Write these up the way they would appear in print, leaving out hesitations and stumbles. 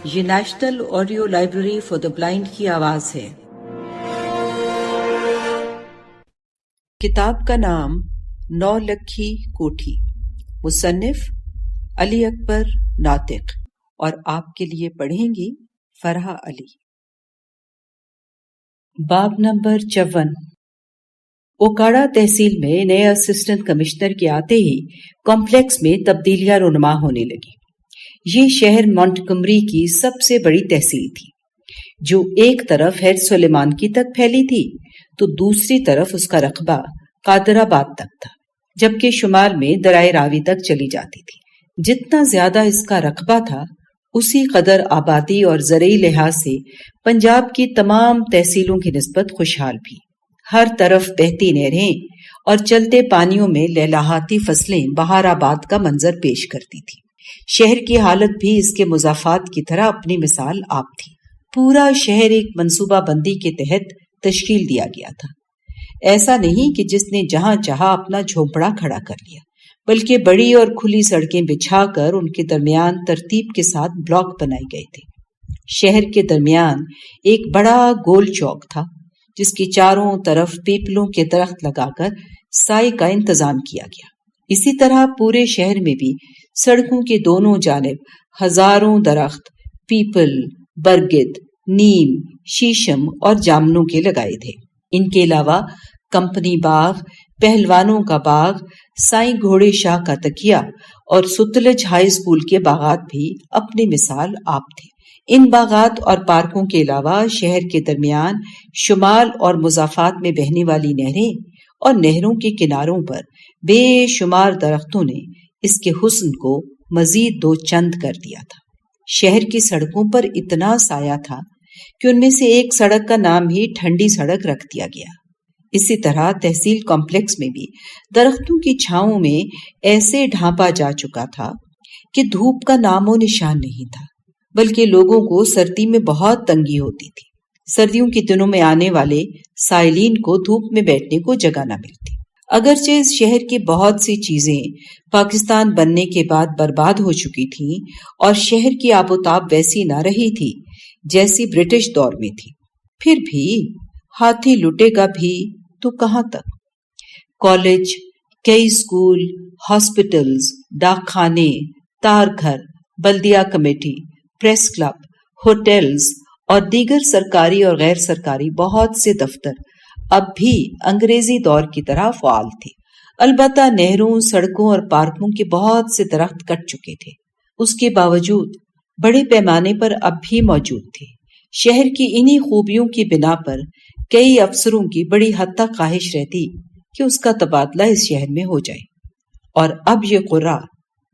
یہ national audio library for the blind کی آواز ہے۔ کتاب کا نام 9 لکھی کوٹھی، مصنف علی اکبر ناطق، اور آپ کے لیے پڑھیں گی فرحہ علی۔ باب نمبر 54۔ اوکاڑا تحصیل میں نئے اسسٹنٹ کمشنر کے آتے ہی کمپلیکس میں تبدیلیاں رونما ہونے لگی۔ یہ شہر مونٹگمری کی سب سے بڑی تحصیل تھی، جو ایک طرف ہیڈ سلیمان کی تک پھیلی تھی تو دوسری طرف اس کا رقبہ قادر آباد تک تھا، جبکہ شمال میں درائے راوی تک چلی جاتی تھی۔ جتنا زیادہ اس کا رقبہ تھا، اسی قدر آبادی اور زرعی لحاظ سے پنجاب کی تمام تحصیلوں کی نسبت خوشحال بھی۔ ہر طرف بہتی نہریں اور چلتے پانیوں میں لہلہاتی فصلیں بہار آباد کا منظر پیش کرتی تھی۔ شہر کی حالت بھی اس کے مضافات کی طرح اپنی مثال آپ تھی۔ پورا شہر ایک منصوبہ بندی کے تحت تشکیل دیا گیا تھا۔ ایسا نہیں کہ جس نے جہاں چاہا اپنا جھونپڑا کھڑا کر لیا، بلکہ بڑی اور کھلی سڑکیں بچھا کر ان کے درمیان ترتیب کے ساتھ بلاک بنائے گئے تھے۔ شہر کے درمیان ایک بڑا گول چوک تھا، جس کی چاروں طرف پیپلوں کے درخت لگا کر سائے کا انتظام کیا گیا۔ اسی طرح پورے شہر میں بھی سڑکوں کے دونوں جانب ہزاروں درخت پیپل، برگد، نیم، شیشم اور جامنوں کے لگائے تھے۔ ان کے علاوہ کمپنی باغ، پہلوانوں کا باغ، سائیں گھوڑے شاہ کا تکیہ اور ستلج ہائی اسکول کے باغات بھی اپنی مثال آپ تھے۔ ان باغات اور پارکوں کے علاوہ شہر کے درمیان شمال اور مضافات میں بہنے والی نہریں اور نہروں کے کناروں پر بے شمار درختوں نے اس کے حسن کو مزید دو چند کر دیا تھا۔ شہر کی سڑکوں پر اتنا سایہ تھا کہ ان میں سے ایک سڑک کا نام ہی ٹھنڈی سڑک رکھ دیا گیا۔ اسی طرح تحصیل کمپلیکس میں بھی درختوں کی چھاؤں میں ایسے ڈھانپا جا چکا تھا کہ دھوپ کا نام و نشان نہیں تھا، بلکہ لوگوں کو سردی میں بہت تنگی ہوتی تھی۔ سردیوں کے دنوں میں آنے والے سائلین کو دھوپ میں بیٹھنے کو جگہ نہ ملتی۔ اگرچہ اس شہر کی بہت سی چیزیں پاکستان بننے کے بعد برباد ہو چکی تھیں اور شہر کی آب و تاب ویسی نہ رہی تھی جیسی برٹش دور میں تھی، پھر بھی ہاتھی لٹے گا بھی تو کہاں تک۔ کالج، کئی اسکول، ہاسپٹلز، ڈاک خانے، تار گھر، بلدیہ کمیٹی، پریس کلب، ہوٹلز اور دیگر سرکاری اور غیر سرکاری بہت سے دفتر اب بھی انگریزی دور کی طرح فعال تھے۔ البتہ نہروں، سڑکوں اور پارکوں کے بہت سے درخت کٹ چکے تھے۔ اس کے باوجود بڑے پیمانے پر اب بھی موجود تھے۔ شہر کی انہی خوبیوں کی بنا پر کئی افسروں کی بڑی حد تک خواہش رہتی کہ اس کا تبادلہ اس شہر میں ہو جائے، اور اب یہ قرہ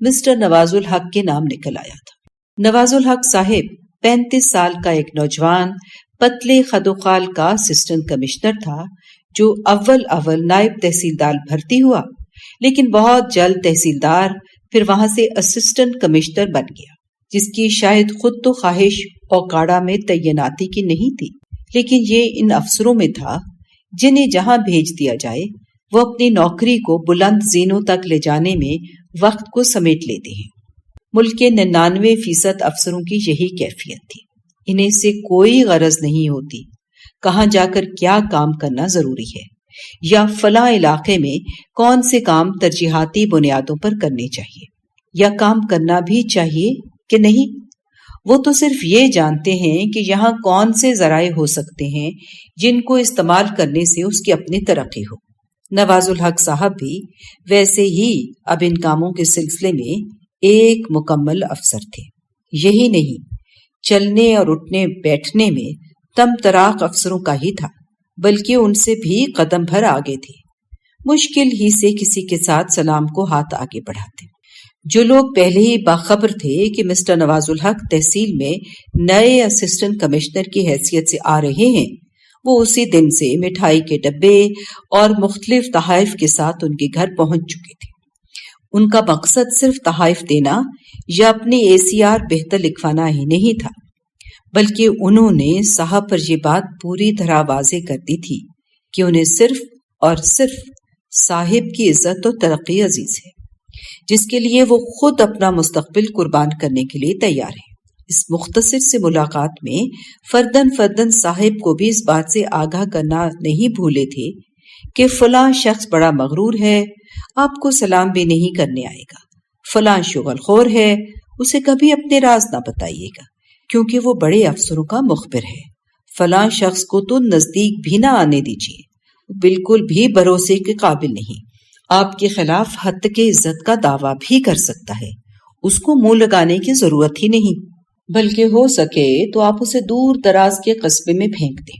مسٹر نواز الحق کے نام نکل آیا تھا۔ نواز الحق صاحب 35 سال کا ایک نوجوان پتلے خدوخال کا اسسٹنٹ کمشنر تھا، جو اول نائب تحصیلدار بھرتی ہوا، لیکن بہت جلد تحصیلدار، پھر وہاں سے اسسٹنٹ کمشنر بن گیا، جس کی شاید خود تو خواہش اوکاڑا میں تعیناتی کی نہیں تھی، لیکن یہ ان افسروں میں تھا جنہیں جہاں بھیج دیا جائے وہ اپنی نوکری کو بلند زینوں تک لے جانے میں وقت کو سمیٹ لیتے ہیں۔ ملک کے 99% افسروں کی یہی کیفیت تھی۔ انہیں سے کوئی غرض نہیں ہوتی کہاں جا کر کیا کام کرنا ضروری ہے، یا فلاں علاقے میں کون سے کام ترجیحاتی بنیادوں پر کرنے چاہیے، یا کام کرنا بھی چاہیے کہ نہیں۔ وہ تو صرف یہ جانتے ہیں کہ یہاں کون سے ذرائع ہو سکتے ہیں جن کو استعمال کرنے سے اس کی اپنی ترقی ہو۔ نواز الحق صاحب بھی ویسے ہی اب ان کاموں کے سلسلے میں ایک مکمل افسر تھے۔ یہی نہیں، چلنے اور اٹھنے بیٹھنے میں تم تراق افسروں کا ہی تھا، بلکہ ان سے بھی قدم بھر آگے تھے۔ مشکل ہی سے کسی کے ساتھ سلام کو ہاتھ آگے بڑھاتے۔ جو لوگ پہلے ہی باخبر تھے کہ مسٹر نواز الحق تحصیل میں نئے اسسٹنٹ کمشنر کی حیثیت سے آ رہے ہیں، وہ اسی دن سے مٹھائی کے ڈبے اور مختلف تحائف کے ساتھ ان کے گھر پہنچ چکے تھے۔ ان کا مقصد صرف تحائف دینا یا اپنی ACR بہتر لکھوانا ہی نہیں تھا، بلکہ انہوں نے صاحب پر یہ بات پوری طرح واضح کر دی تھی کہ انہیں صرف اور صرف صاحب کی عزت و ترقی عزیز ہے، جس کے لیے وہ خود اپنا مستقبل قربان کرنے کے لیے تیار ہیں۔ اس مختصر سے ملاقات میں فردن صاحب کو بھی اس بات سے آگاہ کرنا نہیں بھولے تھے کہ فلاں شخص بڑا مغرور ہے، آپ کو سلام بھی نہیں کرنے آئے گا، فلاں شغل خور ہے، اسے کبھی اپنے راز نہ بتائیے گا کیونکہ وہ بڑے افسروں کا مخبر ہے، فلاں شخص کو تو نزدیک بھی نہ آنے دیجیے، بالکل بھی بھروسے کے قابل نہیں، آپ کے خلاف حد کے عزت کا دعویٰ بھی کر سکتا ہے، اس کو منہ لگانے کی ضرورت ہی نہیں، بلکہ ہو سکے تو آپ اسے دور دراز کے قصبے میں پھینک دیں،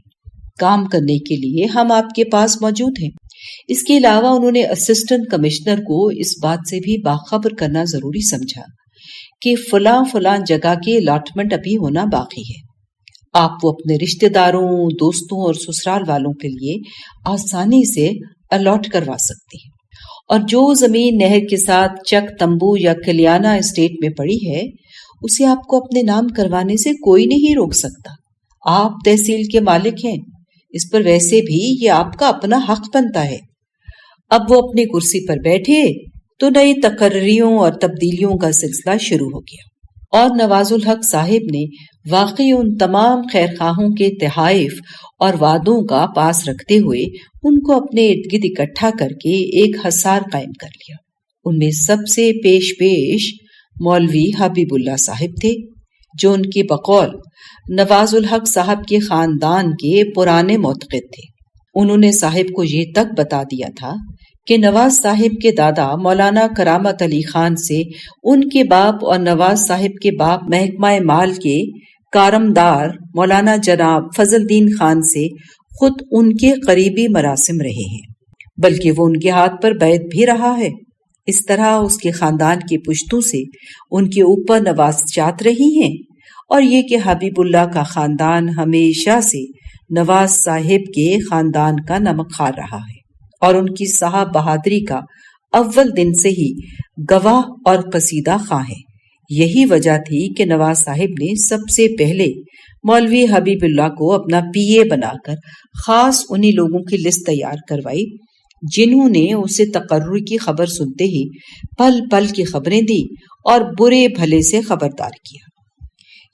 کام کرنے کے لیے ہم آپ کے پاس موجود ہیں۔ اس کے علاوہ انہوں نے اسسٹنٹ کمشنر کو اس بات سے بھی باخبر کرنا ضروری سمجھا کہ فلاں جگہ کے الاٹمنٹ ابھی ہونا باقی ہے، آپ وہ اپنے رشتہ داروں، دوستوں اور سسرال والوں کے لیے آسانی سے الاٹ کروا سکتے ہیں، اور جو زمین نہر کے ساتھ چک تمبو یا کلیانہ اسٹیٹ میں پڑی ہے اسے آپ کو اپنے نام کروانے سے کوئی نہیں روک سکتا، آپ تحصیل کے مالک ہیں، اس پر ویسے بھی یہ آپ کا اپنا حق بنتا ہے۔ اب وہ اپنی کرسی پر بیٹھے تو نئی تقرریوں اور تبدیلیوں کا سلسلہ شروع ہو گیا، اور نواز الحق صاحب نے واقعی ان تمام خیرخواہوں کے تحائف اور وعدوں کا پاس رکھتے ہوئے ان کو اپنے ارد گرد اکٹھا کر کے ایک حصار قائم کر لیا۔ ان میں سب سے پیش مولوی حبیب اللہ صاحب تھے، جو ان کے بقول نواز الحق صاحب کے خاندان کے پرانے معتقد تھے۔ انہوں نے صاحب کو یہ تک بتا دیا تھا کہ نواز صاحب کے دادا مولانا کرامت علی خان سے ان کے باپ اور نواز صاحب کے باپ محکمہ مال کے کارمدار مولانا جناب فضل الدین خان سے خود ان کے قریبی مراسم رہے ہیں، بلکہ وہ ان کے ہاتھ پر بیعت بھی رہا ہے۔ اس طرح اس کے خاندان کی پشتوں سے ان کے اوپر نوازشات رہی ہیں، اور یہ کہ حبیب اللہ کا خاندان ہمیشہ سے نواز صاحب کے خاندان کا نمک خوار رہا ہے، اور ان کی صاحب بہادری کا اول دن سے ہی گواہ اور قصیدہ خواں ہے۔ یہی وجہ تھی کہ نواز صاحب نے سب سے پہلے مولوی حبیب اللہ کو اپنا پی اے بنا کر خاص انہی لوگوں کی لسٹ تیار کروائی جنہوں نے اسے تقرر کی خبر سنتے ہی پل پل کی خبریں دی اور برے بھلے سے خبردار کیا۔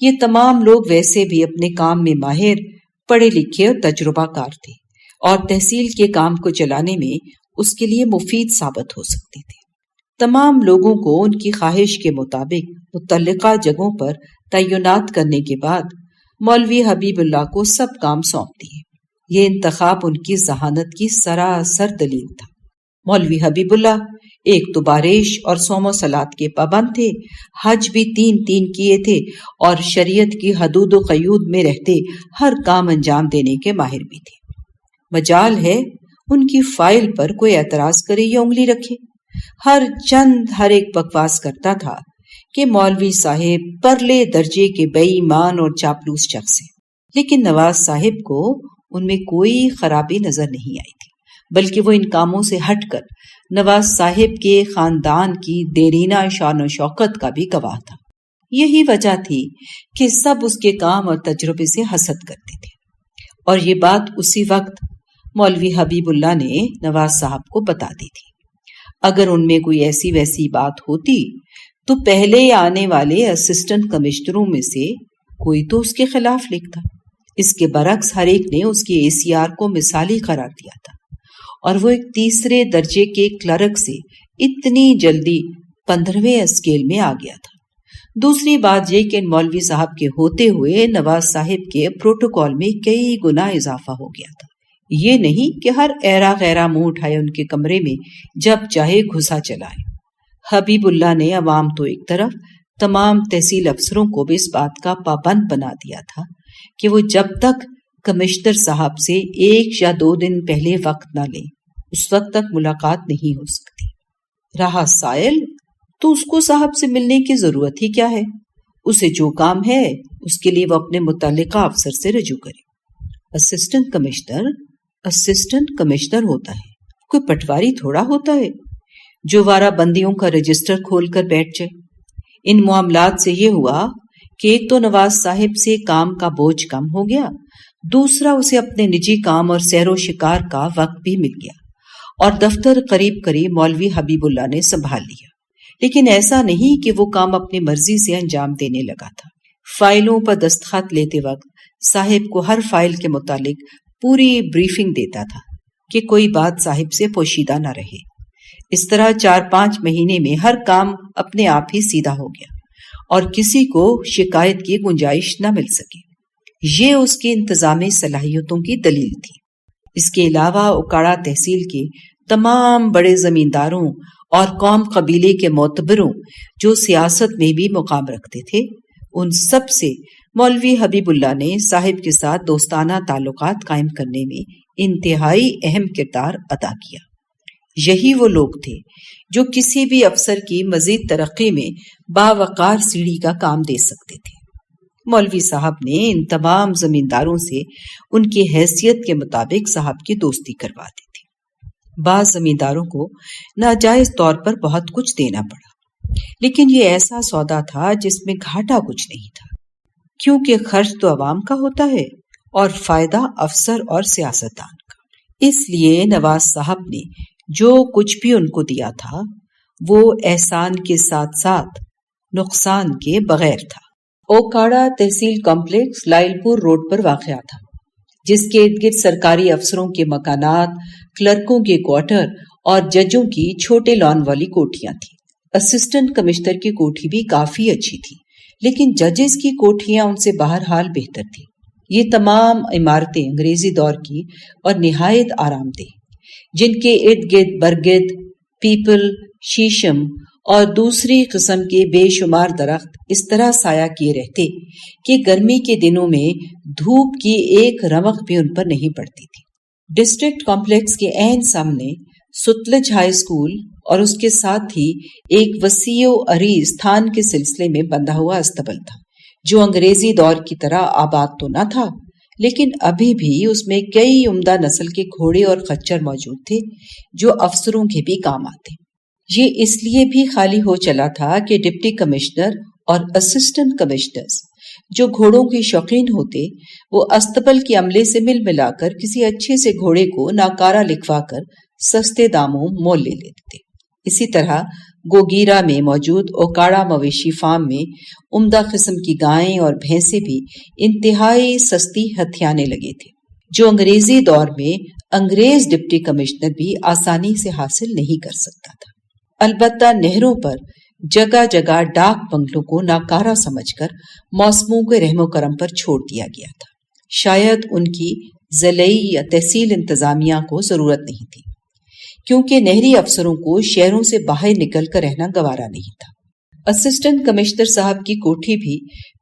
یہ تمام لوگ ویسے بھی اپنے کام میں ماہر، پڑھے لکھے اور تجربہ کار تھے، اور تحصیل کے کام کو چلانے میں اس کے لیے مفید ثابت ہو سکتے تھے۔ تمام لوگوں کو ان کی خواہش کے مطابق متعلقہ جگہوں پر تعینات کرنے کے بعد مولوی حبیب اللہ کو سب کام سونپ دیے۔ یہ انتخاب ان کی ذہانت کی سراسر دلیل تھا۔ مولوی حبیب اللہ ایک تو بارش اور صوم و صلات کے پابند تھے، حج بھی 3 کیے تھے، اور شریعت کی حدود و قیود میں رہتے ہر کام انجام دینے کے ماہر بھی تھے۔ مجال ہے ان کی فائل پر کوئی اعتراض کرے یا انگلی رکھے، ہر ایک بکواس کرتا تھا کہ مولوی صاحب پرلے درجے کے بے ایمان اور چاپلوس شخص ہیں، لیکن نواز صاحب کو ان میں کوئی خرابی نظر نہیں آئی تھی، بلکہ وہ ان کاموں سے ہٹ کر نواز صاحب کے خاندان کی دیرینہ شان و شوکت کا بھی گواہ تھا۔ یہی وجہ تھی کہ سب اس کے کام اور تجربے سے حسد کرتے تھے، اور یہ بات اسی وقت مولوی حبیب اللہ نے نواز صاحب کو بتا دی تھی۔ اگر ان میں کوئی ایسی ویسی بات ہوتی تو پہلے آنے والے اسسٹنٹ کمشنروں میں سے کوئی تو اس کے خلاف لکھتا۔ اس کے برعکس ہر ایک نے اس کے اے سی آر کو مثالی قرار دیا تھا، اور وہ ایک تیسرے درجے کے کلرک سے اتنی جلدی 15ویں اسکیل میں آ گیا تھا۔ دوسری بات یہ کہ مولوی صاحب کے ہوتے ہوئے نواز صاحب کے پروٹوکول میں کئی گنا اضافہ ہو گیا تھا۔ یہ نہیں کہ ہر ایرا غیرہ منہ اٹھائے ان کے کمرے میں جب چاہے گھسا چلائے۔ حبیب اللہ نے عوام تو ایک طرف، تمام تحصیل افسروں کو بھی اس بات کا پابند بنا دیا تھا کہ وہ جب تک کمشنر صاحب سے 1 یا 2 دن پہلے وقت نہ لیں اس وقت تک ملاقات نہیں ہو سکتی۔ رہا سائل تو اس کو صاحب سے ملنے کی ضرورت ہی کیا ہے؟ اسے جو کام ہے اس کے لیے وہ اپنے متعلقہ افسر سے رجوع کرے۔ اسسٹنٹ کمشنر ہوتا ہے، کوئی پٹواری تھوڑا ہوتا ہے جو وارہ بندیوں کا رجسٹر کھول کر بیٹھ جائے۔ ان معاملات سے یہ ہوا کہ ایک تو نواز صاحب سے کام کا بوجھ کم ہو گیا، دوسرا اسے اپنے نجی کام اور سیر و شکار کا وقت بھی مل گیا، اور دفتر قریب مولوی حبیب اللہ نے سنبھال لیا۔ لیکن ایسا نہیں کہ وہ کام اپنی مرضی سے انجام دینے لگا تھا۔ فائلوں پر دستخط لیتے وقت صاحب کو ہر فائل کے متعلق پوری بریفنگ دیتا تھا کہ کوئی بات صاحب سے پوشیدہ نہ رہے۔ اس طرح 4-5 مہینے میں ہر کام اپنے آپ ہی سیدھا ہو گیا اور کسی کو شکایت کی گنجائش نہ مل سکی۔ یہ اس کی انتظامی صلاحیتوں کی دلیل تھی۔ اس کے علاوہ اوکاڑا تحصیل کے تمام بڑے زمینداروں اور قوم قبیلے کے معتبروں جو سیاست میں بھی مقام رکھتے تھے، ان سب سے مولوی حبیب اللہ نے صاحب کے ساتھ دوستانہ تعلقات قائم کرنے میں انتہائی اہم کردار ادا کیا۔ یہی وہ لوگ تھے جو کسی بھی افسر کی مزید ترقی میں باوقار سیڑھی کا کام دے سکتے تھے۔ مولوی صاحب نے ان تمام زمینداروں سے ان کی حیثیت کے مطابق صاحب کی دوستی کروا دی تھی۔ بعض زمینداروں کو ناجائز طور پر بہت کچھ دینا پڑا، لیکن یہ ایسا سودا تھا جس میں گھاٹا کچھ نہیں تھا، کیونکہ خرچ تو عوام کا ہوتا ہے اور فائدہ افسر اور سیاستدان کا۔ اس لیے نواز صاحب نے جو کچھ بھی ان کو دیا تھا وہ احسان کے ساتھ ساتھ نقصان کے بغیر تھا۔ اوکاڑا تحصیل کمپلیکس لائل پور روڈ پر واقع تھا، جس کے ارد گرد سرکاری افسروں کے مکانات، کلرکوں کے کوارٹر اور ججوں کی چھوٹے لان والی کوٹھیاں تھیں۔ اسسٹنٹ کمشنر کی کوٹھی بھی کافی اچھی تھی، لیکن ججز کی کوٹھیاں ان سے بہرحال بہتر تھی۔ یہ تمام عمارتیں انگریزی دور کی اور نہایت آرام دہ، جن کے ارد گرد برگد، پیپل، شیشم اور دوسری قسم کے بے شمار درخت اس طرح سایہ کیے رہتے کہ گرمی کے دنوں میں دھوپ کی ایک رمق بھی ان پر نہیں پڑتی تھی۔ ڈسٹرکٹ کمپلیکس کے عین سامنے ستلج ہائی اسکول اور اس کے ساتھ ہی ایک وسیع و عریض تھان کے سلسلے میں بندھا ہوا استبل تھا، جو انگریزی دور کی طرح آباد تو نہ تھا، لیکن ابھی بھی اس میں کئی عمدہ نسل کے گھوڑے اور خچر موجود تھے جو افسروں کے بھی کام آتے۔ یہ اس لیے بھی خالی ہو چلا تھا کہ ڈپٹی کمشنر اور اسسٹنٹ کمشنرز جو گھوڑوں کے شوقین ہوتے، وہ استبل کے عملے سے مل ملا کر کسی اچھے سے گھوڑے کو ناکارہ لکھوا کر سستے داموں مول لے لیتے تھے۔ اسی طرح گوگیرا میں موجود اوکاڑا مویشی فارم میں عمدہ قسم کی گائیں اور بھینسیں بھی انتہائی سستی ہتھیانے لگے تھے، جو انگریزی دور میں انگریز ڈپٹی کمشنر بھی آسانی سے حاصل نہیں کر سکتا تھا۔ البتہ نہروں پر جگہ جگہ ڈاک بنگلوں کو ناکارہ سمجھ کر موسموں کے رحم و کرم پر چھوڑ دیا گیا تھا۔ شاید ان کی ضلعی یا تحصیل انتظامیہ کو ضرورت نہیں تھی، کیونکہ نہری افسروں کو شہروں سے باہر نکل کر رہنا گوارا نہیں تھا۔ اسسٹنٹ کمشنر صاحب کی کوٹھی بھی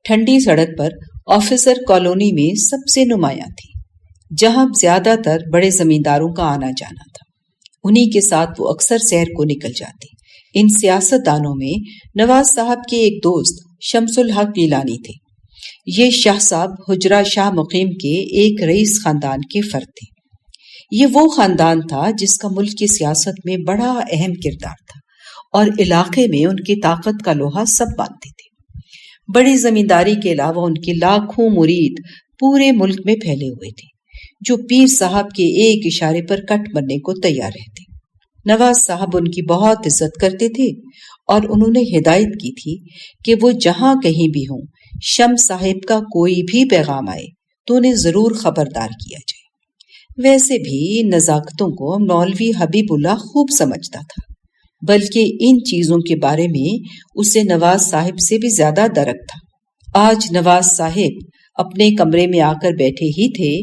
ٹھنڈی سڑک پر آفیسر کالونی میں سب سے نمایاں تھی، جہاں زیادہ تر بڑے زمینداروں کا آنا جانا تھا۔ انہی کے ساتھ وہ اکثر سیر کو نکل جاتے۔ ان سیاست دانوں میں نواز صاحب کے ایک دوست شمس الحق گیلانی تھے۔ یہ شاہ صاحب حجرہ شاہ مقیم کے ایک رئیس خاندان کے فرد تھے۔ یہ وہ خاندان تھا جس کا ملک کی سیاست میں بڑا اہم کردار تھا اور علاقے میں ان کی طاقت کا لوہا سب مانتے تھے۔ بڑی زمینداری کے علاوہ ان کے لاکھوں مرید پورے ملک میں پھیلے ہوئے تھے، جو پیر صاحب کے ایک اشارے پر کٹ مرنے کو تیار رہتے۔ نواز صاحب ان کی بہت عزت کرتے تھے اور انہوں نے ہدایت کی تھی کہ وہ جہاں کہیں بھی ہوں، شمس صاحب کا کوئی بھی پیغام آئے تو انہیں ضرور خبردار کیا جائے۔ ویسے بھی ان نزاکتوں کو مولوی حبیب اللہ خوب سمجھتا تھا، بلکہ ان چیزوں کے بارے میں اسے نواز صاحب سے بھی زیادہ درک تھا۔ آج نواز صاحب اپنے کمرے میں آ کر بیٹھے ہی تھے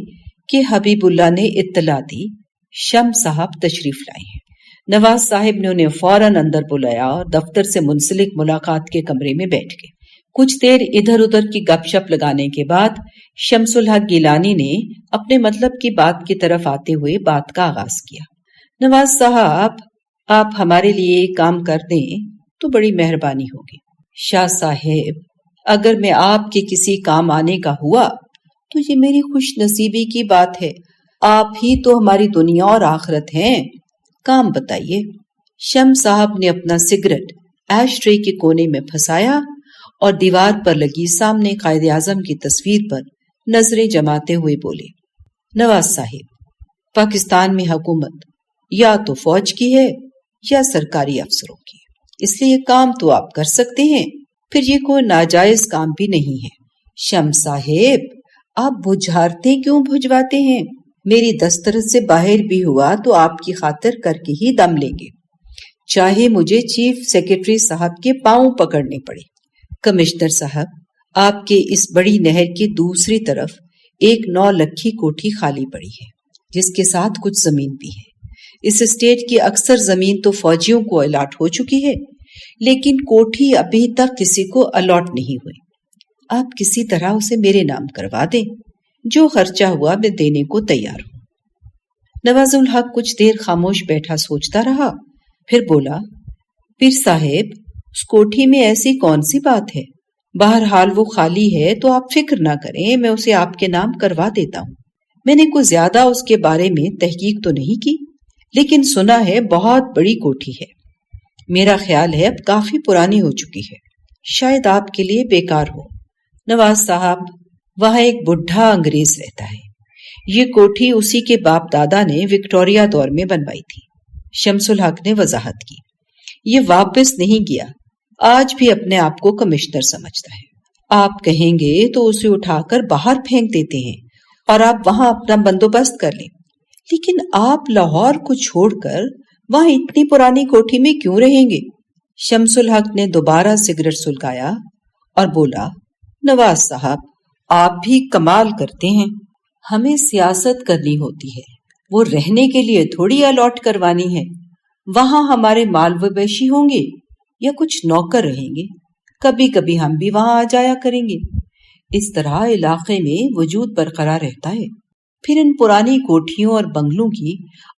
کہ حبیب اللہ نے اطلاع دی شمس صاحب تشریف لائے ہیں۔ نواز صاحب نے انہیں فوراً اندر بلایا اور دفتر سے منسلک ملاقات کے کمرے میں بیٹھ گئے۔ کچھ دیر ادھر ادھر کی گپ شپ لگانے کے بعد شمس الحق گیلانی نے اپنے مطلب کی بات کی طرف آتے ہوئے بات کا آغاز کیا۔ نواز صاحب، آپ ہمارے لیے کام کر دیں تو بڑی مہربانی ہوگی۔ شاہ صاحب، اگر میں آپ کے کسی کام آنے کا ہوا تو یہ میری خوش نصیبی کی بات ہے۔ آپ ہی تو ہماری دنیا اور آخرت ہیں، کام بتائیے۔ شمس صاحب نے اپنا سگریٹ ایش ٹرے کے کونے میں پھنسایا اور دیوار پر لگی سامنے قائد اعظم کی تصویر پر نظریں جماتے ہوئے بولے، نواز صاحب، پاکستان میں حکومت یا تو فوج کی ہے یا سرکاری افسروں کی، اس لیے کام تو آپ کر سکتے ہیں، پھر یہ کوئی ناجائز کام بھی نہیں ہے۔ شمس صاحب، آپ بجھارتے کیوں بھجواتے ہیں؟ میری دسترس سے باہر بھی ہوا تو آپ کی خاطر کر کے ہی دم لیں گے، چاہے مجھے چیف سیکرٹری صاحب کے پاؤں پکڑنے پڑے۔ کمشنر صاحب، آپ کے اس بڑی نہر کی دوسری طرف ایک 9 لکھی کوٹھی خالی پڑی ہے، جس کے ساتھ کچھ زمین بھی ہے۔ اس اسٹیٹ کی اکثر زمین تو فوجیوں کو الاٹ ہو چکی ہے، لیکن کوٹھی ابھی تک کسی کو الاٹ نہیں ہوئی۔ آپ کسی طرح اسے میرے نام کروا دیں، جو خرچہ ہوا میں دینے کو تیار ہوں۔ نواز الحق کچھ دیر خاموش بیٹھا سوچتا رہا، پھر بولا، پیر صاحب، اس کوٹھی میں ایسی کون سی بات ہے؟ بہرحال وہ خالی ہے تو آپ فکر نہ کریں، میں اسے آپ کے نام کروا دیتا ہوں۔ میں نے کوئی زیادہ اس کے بارے میں تحقیق تو نہیں کی، لیکن سنا ہے بہت بڑی کوٹھی ہے۔ میرا خیال ہے اب کافی پرانی ہو چکی ہے، شاید آپ کے لیے بیکار ہو۔ نواز صاحب، وہاں ایک بڈھا انگریز رہتا ہے، یہ کوٹھی اسی کے باپ دادا نے وکٹوریہ دور میں بنوائی تھی۔ شمس الحق نے وضاحت کی، یہ واپس نہیں گیا، آج بھی اپنے آپ کو کمشنر سمجھتا ہے۔ آپ کہیں گے تو اسے اٹھا کر باہر پھینک دیتے ہیں اور آپ وہاں اپنا بندوبست کر لیں، لیکن آپ لاہور کو چھوڑ کر وہاں اتنی پرانی کوٹھی میں کیوں رہیں گے؟ شمس الحق نے دوبارہ سگریٹ سلگایا اور بولا، نواز صاحب، آپ بھی کمال کرتے ہیں۔ ہمیں سیاست کرنی ہوتی ہے، وہ رہنے کے لیے تھوڑی الاٹ کروانی ہے۔ وہاں ہمارے مال مویشی ہوں گے یا کچھ نوکر رہیں گے، کبھی کبھی ہم بھی وہاں آ جایا کریں گے۔ اس طرح علاقے میں وجود برقرار رہتا ہے۔ پھر ان پرانی کوٹھیوں اور بنگلوں کی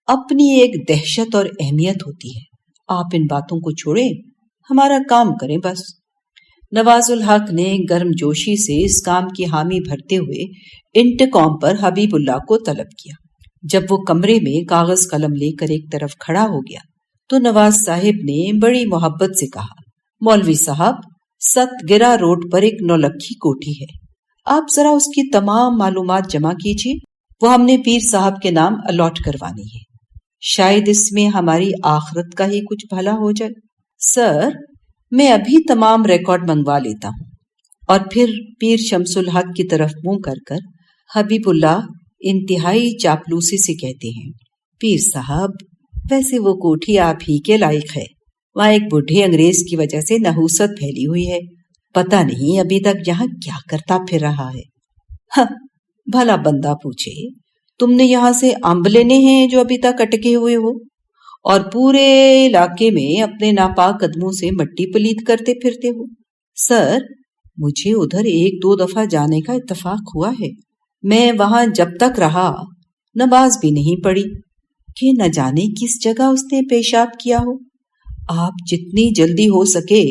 اپنی ایک دہشت اور اہمیت ہوتی ہے۔ آپ ان باتوں کو چھوڑیں، ہمارا کام کریں بس۔ نواز الحق نے گرم جوشی سے اس کام کی حامی بھرتے ہوئے انٹرکام پر حبیب اللہ کو طلب کیا۔ جب وہ کمرے میں کاغذ قلم لے کر ایک طرف کھڑا ہو گیا تو نواز صاحب نے بڑی محبت سے کہا، مولوی صاحب، ست گرا روڈ پر ایک 9 لکھی کوٹھی ہے، آپ ذرا اس کی تمام معلومات جمع کیجیے، وہ ہم نے پیر صاحب کے نام الاٹ کروانی ہے، شاید اس میں ہماری آخرت کا ہی کچھ بھلا ہو جائے۔ سر، میں ابھی تمام ریکارڈ منگوا لیتا ہوں۔ اور پھر پیر شمس الحق کی طرف منہ کر کر حبیب اللہ انتہائی چاپلوسی سے کہتے ہیں، پیر صاحب، ویسے وہ کوٹھی آپ ہی کے لائق ہے، وہاں ایک بڈھے انگریز کی وجہ سے نحوست پھیلی ہوئی ہے، پتہ نہیں ابھی تک یہاں کیا کرتا پھر رہا ہے۔ ہاں، بھلا بندہ پوچھے، تم نے یہاں سے امب لینے ہیں جو ابھی تک اٹکے ہوئے ہو، اور پورے علاقے میں اپنے ناپاک قدموں سے مٹی پلید کرتے پھرتے ہو۔ سر، مجھے ادھر 1-2 دفعہ جانے کا اتفاق ہوا ہے، میں وہاں جب تک رہا نماز بھی نہیں پڑھی کہ نہ جانے کس جگہ اس نے پیشاب کیا ہو۔ آپ جتنی جلدی ہو سکے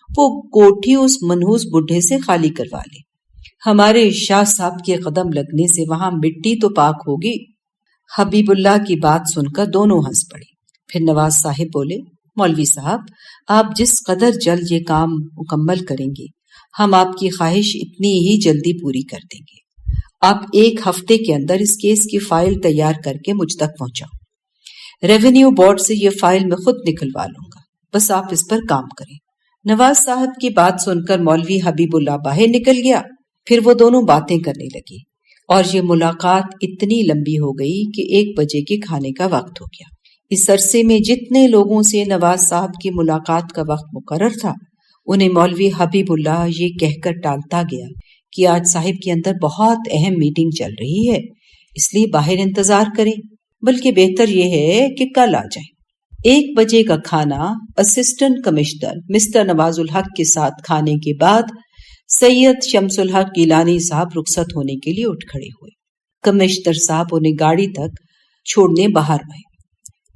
وہ کوٹھی اس منحوس بڈھے سے خالی کروا لے، ہمارے شاہ صاحب کے قدم لگنے سے وہاں مٹی تو پاک ہوگی۔ حبیب اللہ کی بات سن کر دونوں ہنس پڑے۔ پھر نواز صاحب بولے، مولوی صاحب، آپ جس قدر جلد یہ کام مکمل کریں گے، ہم آپ کی خواہش اتنی ہی جلدی پوری کر دیں گے۔ آپ 1 ہفتے کے اندر اس کیس کی فائل تیار کر کے مجھ تک پہنچاؤ، ریونیو بورڈ سے یہ فائل میں خود نکلوا لوں گا، بس آپ اس پر کام کریں۔ نواز صاحب کی بات سن کر مولوی حبیب اللہ باہر نکل گیا۔ پھر وہ دونوں باتیں کرنے لگے اور یہ ملاقات اتنی لمبی ہو گئی کہ 1 بجے کے کھانے کا وقت ہو گیا۔ اس عرصے میں جتنے لوگوں سے نواز صاحب کی ملاقات کا وقت مقرر تھا، انہیں مولوی حبیب اللہ یہ کہہ کر ٹالتا گیا کہ آج صاحب کے اندر بہت اہم میٹنگ چل رہی ہے، اس لیے باہر انتظار کریں، بلکہ بہتر یہ ہے کہ کل آ جائیں۔ 1 بجے کا کھانا اسسٹنٹ کمشنر مسٹر نواز الحق کے ساتھ کھانے کے بعد سید شمس الحق گیلانی صاحب رخصت ہونے کے لیے اٹھ کھڑے ہوئے۔ کمشنر صاحب انہیں گاڑی تک چھوڑنے باہر آئے۔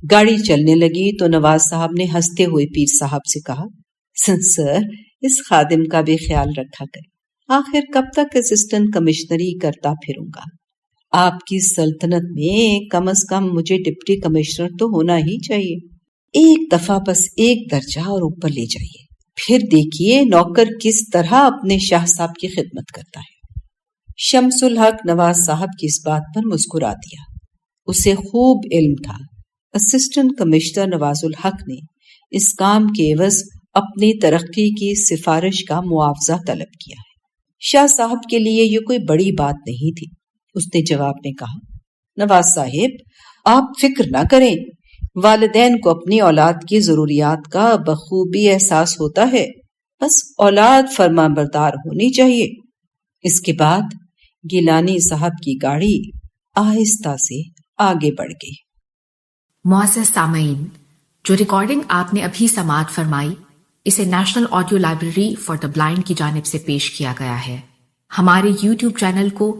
گاڑی چلنے لگی تو نواز صاحب نے ہنستے ہوئے پیر صاحب سے کہا، سر، اس خادم کا بھی خیال رکھا کریں، آخر کب تک اسسٹنٹ کمشنری کرتا پھروں گا؟ آپ کی سلطنت میں کم از کم مجھے ڈپٹی کمشنر تو ہونا ہی چاہیے۔ ایک دفعہ بس 1 درجہ اور اوپر لے جائیے، پھر دیکھیے نوکر کس طرح اپنے شاہ صاحب کی خدمت کرتا ہے۔ شمس الحق نواز صاحب کی اس بات پر مسکرا دیا۔ اسے خوب علم تھا اسسٹنٹ کمشنر نواز الحق نے اس کام کے عوض اپنی ترقی کی سفارش کا معاوضہ طلب کیا ہے۔ شاہ صاحب کے لیے یہ کوئی بڑی بات نہیں تھی. اس نے جواب میں کہا، نواز صاحب آپ فکر نہ کریں، والدین کو اپنی اولاد کی ضروریات کا بخوبی احساس ہوتا ہے، بس اولاد فرما بردار ہونی چاہیے. اس کے بعد گیلانی صاحب کی گاڑی آہستہ سے آگے بڑھ گئی. معزز سامعین، جو ریکارڈنگ آپ نے ابھی سماعت فرمائی، اسے national audio library for the blind کی جانب سے پیش کیا گیا ہے. ہمارے یوٹیوب چینل کو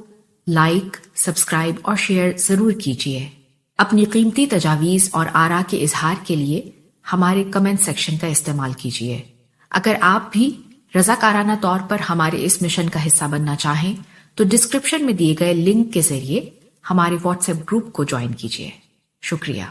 لائک، سبسکرائب اور شیئر ضرور کیجیے. اپنی قیمتی تجاویز اور آراء کے اظہار کے لیے ہمارے کمنٹ سیکشن کا استعمال کیجیے. اگر آپ بھی رضاکارانہ طور پر ہمارے اس مشن کا حصہ بننا چاہیں تو ڈسکرپشن میں دیے گئے لنک کے ذریعے ہمارے واٹس ایپ گروپ کو جوائن کیجیے. شکریہ.